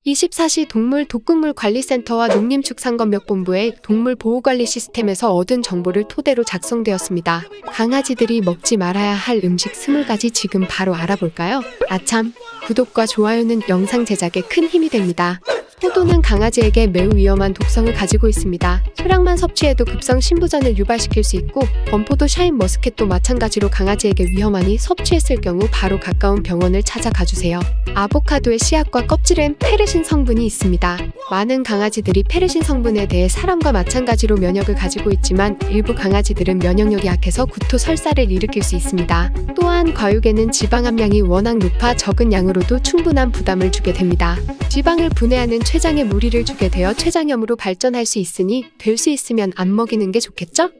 24시 동물 독극물 관리센터와 농림축산검역본부의 동물 보호관리 시스템에서 얻은 정보를 토대로 작성되었습니다. 강아지들이 먹지 말아야 할 음식 20가지 지금 바로 알아볼까요? 아참, 구독과 좋아요는 영상 제작에 큰 힘이 됩니다. 포도는 강아지에게 매우 위험한 독성을 가지고 있습니다. 소량만 섭취해도 급성 신부전을 유발시킬 수 있고, 건포도 샤인머스켓도 마찬가지로 강아지에게 위험하니 섭취했을 경우 바로 가까운 병원을 찾아가주세요. 아보카도의 씨앗과 껍질엔 페르신 성분이 있습니다. 많은 강아지들이 페르신 성분에 대해 사람과 마찬가지로 면역을 가지고 있지만 일부 강아지들은 면역력이 약해서 구토 설사를 일으킬 수 있습니다. 또한 과육에는 지방 함량이 워낙 높아 적은 양으로도 충분한 부담을 주게 됩니다. 지방을 분해하는 췌장에 무리를 주게 되어 췌장염으로 발전할 수 있으니 될 수 있으면 안 먹이는 게 좋겠죠?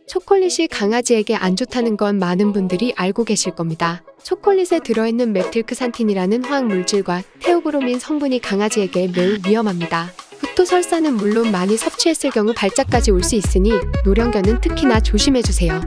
초콜릿이 강아지에게 안 좋다는 건 많은 분들이 알고 계실 겁니다. 초콜릿에 들어있는 메틸크산틴이라는 화학 물질과 테오브로민 성분이 강아지에게 매우 위험합니다. 구토 설사는 물론 많이 섭취했을 경우 발작까지 올 수 있으니 노령견은 특히나 조심해주세요.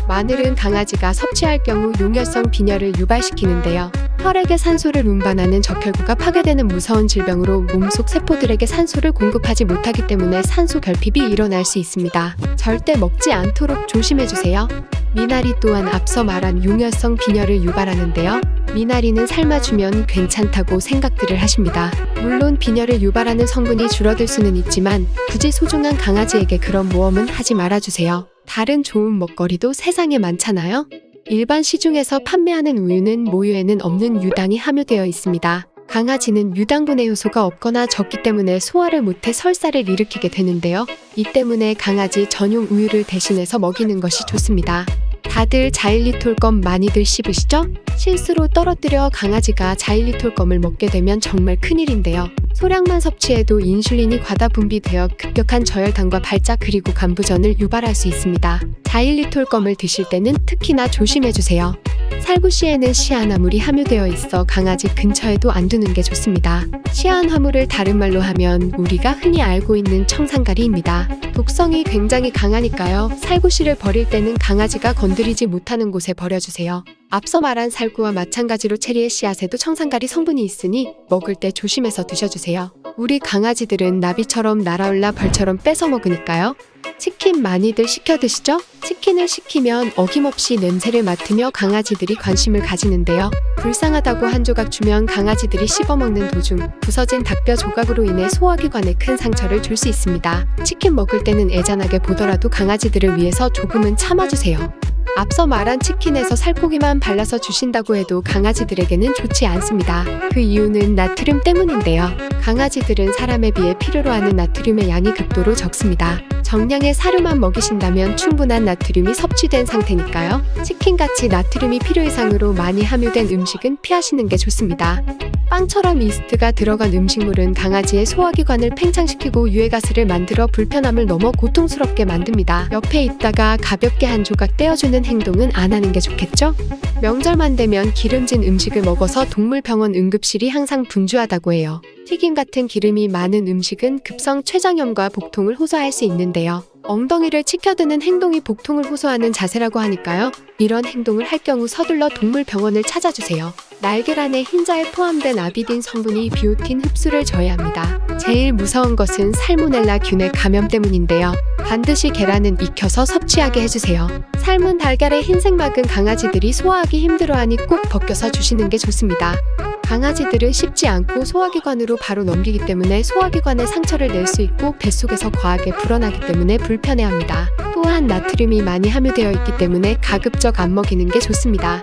마늘은 강아지가 섭취할 경우 용혈성 빈혈을 유발시키는데요. 혈액에 산소를 운반하는 적혈구가 파괴되는 무서운 질병으로 몸속 세포들에게 산소를 공급하지 못하기 때문에 산소 결핍이 일어날 수 있습니다. 절대 먹지 않도록 조심해주세요. 미나리 또한 앞서 말한 용혈성 빈혈을 유발하는데요. 미나리는 삶아주면 괜찮다고 생각들을 하십니다. 물론 빈혈을 유발하는 성분이 줄어들 수는 있지만 굳이 소중한 강아지에게 그런 모험은 하지 말아주세요. 다른 좋은 먹거리도 세상에 많잖아요. 일반 시중에서 판매하는 우유는 모유에는 없는 유당이 함유되어 있습니다. 강아지는 유당분해 효소가 없거나 적기 때문에 소화를 못해 설사를 일으키게 되는데요. 이 때문에 강아지 전용 우유를 대신해서 먹이는 것이 좋습니다. 다들 자일리톨껌 많이들 씹으시죠? 실수로 떨어뜨려 강아지가 자일리톨껌을 먹게 되면 정말 큰일인데요. 소량만 섭취해도 인슐린이 과다 분비되어 급격한 저혈당과 발작 그리고 간부전을 유발할 수 있습니다. 자일리톨껌을 드실 때는 특히나 조심해주세요. 살구씨에는 시아나물이 함유되어 있어 강아지 근처에도 안 두는 게 좋습니다. 시아나물을 다른 말로 하면 우리가 흔히 알고 있는 청산가리입니다. 독성이 굉장히 강하니까요. 살구씨를 버릴 때는 강아지가 건드리지 못하는 곳에 버려주세요. 앞서 말한 살구와 마찬가지로 체리의 씨앗에도 청산가리 성분이 있으니 먹을 때 조심해서 드셔주세요. 우리 강아지들은 나비처럼 날아올라 벌처럼 뺏어 먹으니까요. 치킨 많이들 시켜 드시죠? 치킨을 시키면 어김없이 냄새를 맡으며 강아지들이 관심을 가지는데요. 불쌍하다고 한 조각 주면 강아지들이 씹어먹는 도중 부서진 닭뼈 조각으로 인해 소화기관에 큰 상처를 줄 수 있습니다. 치킨 먹을 때는 애잔하게 보더라도 강아지들을 위해서 조금은 참아주세요. 앞서 말한 치킨에서 살코기만 발라서 주신다고 해도 강아지들에게는 좋지 않습니다. 그 이유는 나트륨 때문인데요. 강아지들은 사람에 비해 필요로 하는 나트륨의 양이 극도로 적습니다. 정량의 사료만 먹이신다면 충분한 나트륨이 섭취된 상태니까요. 치킨같이 나트륨이 필요 이상으로 많이 함유된 음식은 피하시는 게 좋습니다. 빵처럼 이스트가 들어간 음식물은 강아지의 소화기관을 팽창시키고 유해가스를 만들어 불편함을 넘어 고통스럽게 만듭니다. 옆에 있다가 가볍게 한 조각 떼어주는 행동은 안 하는 게 좋겠죠? 명절만 되면 기름진 음식을 먹어서 동물병원 응급실이 항상 분주하다고 해요. 튀김 같은 기름이 많은 음식은 급성 췌장염과 복통을 호소할 수 있는데요. 엉덩이를 치켜드는 행동이 복통을 호소하는 자세라고 하니까요. 이런 행동을 할 경우 서둘러 동물병원을 찾아주세요. 날계란에 흰자에 포함된 아비딘 성분이 비오틴 흡수를 저해합니다. 제일 무서운 것은 살모넬라 균의 감염 때문인데요. 반드시 계란은 익혀서 섭취하게 해주세요. 삶은 달걀의 흰색막은 강아지들이 소화하기 힘들어하니 꼭 벗겨서 주시는 게 좋습니다. 강아지들은 씹지 않고 소화기관으로 바로 넘기기 때문에 소화기관에 상처를 낼 수 있고 뱃속에서 과하게 불어나기 때문에 불편해합니다. 또한 나트륨이 많이 함유되어 있기 때문에 가급적 안 먹이는 게 좋습니다.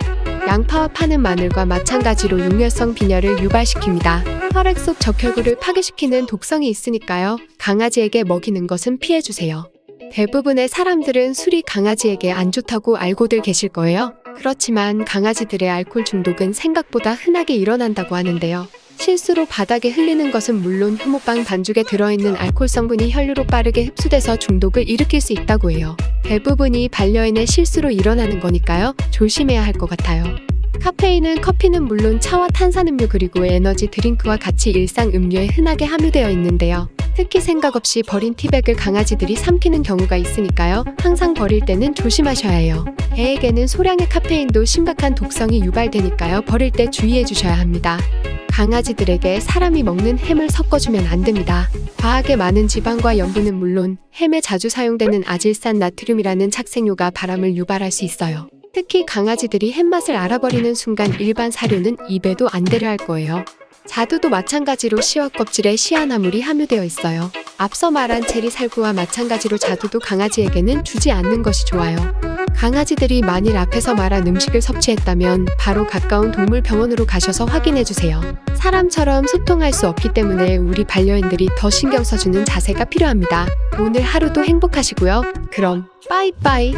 양파와 파는 마늘과 마찬가지로 용혈성 빈혈을 유발시킵니다. 혈액 속 적혈구를 파괴시키는 독성이 있으니까요. 강아지에게 먹이는 것은 피해주세요. 대부분의 사람들은 술이 강아지에게 안 좋다고 알고들 계실 거예요. 그렇지만 강아지들의 알코올 중독은 생각보다 흔하게 일어난다고 하는데요. 실수로 바닥에 흘리는 것은 물론 효모빵 반죽에 들어있는 알코올 성분이 혈류로 빠르게 흡수돼서 중독을 일으킬 수 있다고 해요. 대부분이 반려인의 실수로 일어나는 거니까요. 조심해야 할 것 같아요. 카페인은 커피는 물론 차와 탄산음료 그리고 에너지 드링크와 같이 일상 음료에 흔하게 함유되어 있는데요. 특히 생각 없이 버린 티백을 강아지들이 삼키는 경우가 있으니까요. 항상 버릴 때는 조심하셔야 해요. 개에게는 소량의 카페인도 심각한 독성이 유발되니까요. 버릴 때 주의해 주셔야 합니다. 강아지들에게 사람이 먹는 햄을 섞어주면 안 됩니다. 과하게 많은 지방과 염분은 물론 햄에 자주 사용되는 아질산 나트륨이라는 착색료가 바람을 유발할 수 있어요. 특히 강아지들이 햄맛을 알아버리는 순간 일반 사료는 입에도 안 대려 할 거예요. 자두도 마찬가지로 씨와 껍질에 시아나물이 함유되어 있어요. 앞서 말한 체리 살구와 마찬가지로 자두도 강아지에게는 주지 않는 것이 좋아요. 강아지들이 만일 앞에서 말한 음식을 섭취했다면 바로 가까운 동물병원으로 가셔서 확인해주세요. 사람처럼 소통할 수 없기 때문에 우리 반려인들이 더 신경 써주는 자세가 필요합니다. 오늘 하루도 행복하시고요. 그럼 빠이빠이.